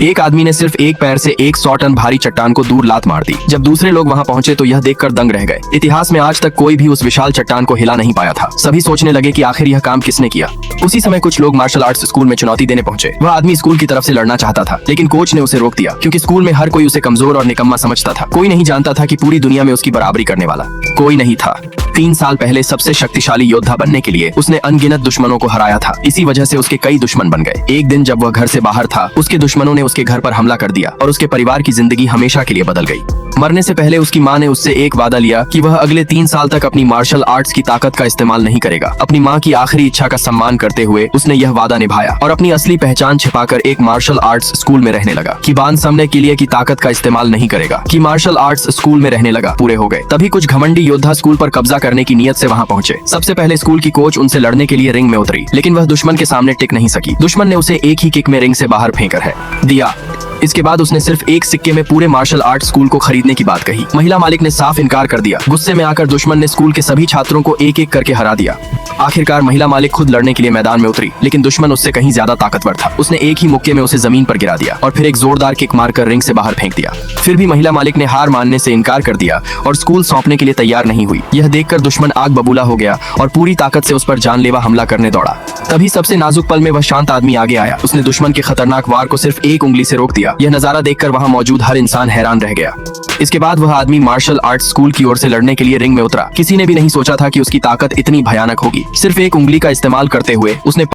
एक आदमी ने सिर्फ एक पैर से 100 टन भारी चट्टान को दूर लात मार दी। जब दूसरे लोग वहां पहुंचे तो यह देखकर दंग रह गए। इतिहास में आज तक कोई भी उस विशाल चट्टान को हिला नहीं पाया था। सभी सोचने लगे कि आखिर यह काम किसने किया। उसी समय कुछ लोग मार्शल आर्ट्स स्कूल में चुनौती देने पहुंचे। वह आदमी स्कूल की तरफ से लड़ना चाहता था, लेकिन कोच ने उसे रोक दिया, क्योंकि स्कूल में हर कोई उसे कमजोर और निकम्मा समझता था। कोई नहीं जानता था कि पूरी दुनिया में उसकी बराबरी करने वाला कोई नहीं था। 3 साल पहले सबसे शक्तिशाली योद्धा बनने के लिए उसने अनगिनत दुश्मनों को हराया था। इसी वजह से उसके कई दुश्मन बन गए। एक दिन जब वह घर से बाहर था, उसके दुश्मनों ने उसके घर पर हमला कर दिया और उसके परिवार की जिंदगी हमेशा के लिए बदल गई। मरने से पहले उसकी मां ने उससे एक वादा लिया कि वह अगले 3 साल तक अपनी मार्शल आर्ट्स की ताकत का इस्तेमाल नहीं करेगा। अपनी मां की आखिरी इच्छा का सम्मान करते हुए उसने यह वादा निभाया और अपनी असली पहचान छिपाकर एक मार्शल आर्ट्स स्कूल में रहने लगा। कि बांध समझने के लिए की ताकत का इस्तेमाल नहीं करेगा, कि मार्शल आर्ट्स स्कूल में रहने लगा पूरे हो गए। तभी कुछ घमंडी योद्धा स्कूल पर कब्जा करने की नियत से वहां पहुंचे। सबसे पहले स्कूल की कोच उनसे लड़ने के लिए रिंग में उतरी, लेकिन वह दुश्मन के सामने टिक नहीं सकी। दुश्मन ने उसे एक ही किक में रिंग से बाहर फेंकर है दिया। इसके बाद उसने सिर्फ एक सिक्के में पूरे मार्शल आर्ट स्कूल को खरीदने की बात कही। महिला मालिक ने साफ इनकार कर दिया। गुस्से में आकर दुश्मन ने स्कूल के सभी छात्रों को एक एक करके हरा दिया। आखिरकार महिला मालिक खुद लड़ने के लिए मैदान में उतरी, लेकिन दुश्मन उससे कहीं ज्यादा ताकतवर था। उसने एक ही मुक्के में उसे जमीन पर गिरा दिया और फिर एक जोरदार किक मारकर रिंग से बाहर फेंक दिया। फिर भी महिला मालिक ने हार मानने से इनकार कर दिया और स्कूल सौंपने के लिए तैयार नहीं हुई। यह देखकर दुश्मन आग बबूला हो गया और पूरी ताकत से उस पर जानलेवा हमला करने दौड़ा। तभी सबसे नाजुक पल में वह शांत आदमी आगे आया। उसने दुश्मन के खतरनाक वार को सिर्फ एक उंगली से रोक दिया। यह नजारा देखकर वहां मौजूद हर इंसान हैरान रह गया। इसके बाद वह आदमी मार्शल आर्ट्स स्कूल की ओर से लड़ने के लिए रिंग में उतरा। किसी ने भी नहीं सोचा था कि उसकी ताकत इतनी भयानक होगी। सिर्फ एक उंगली का इस्तेमाल करते हुए उसने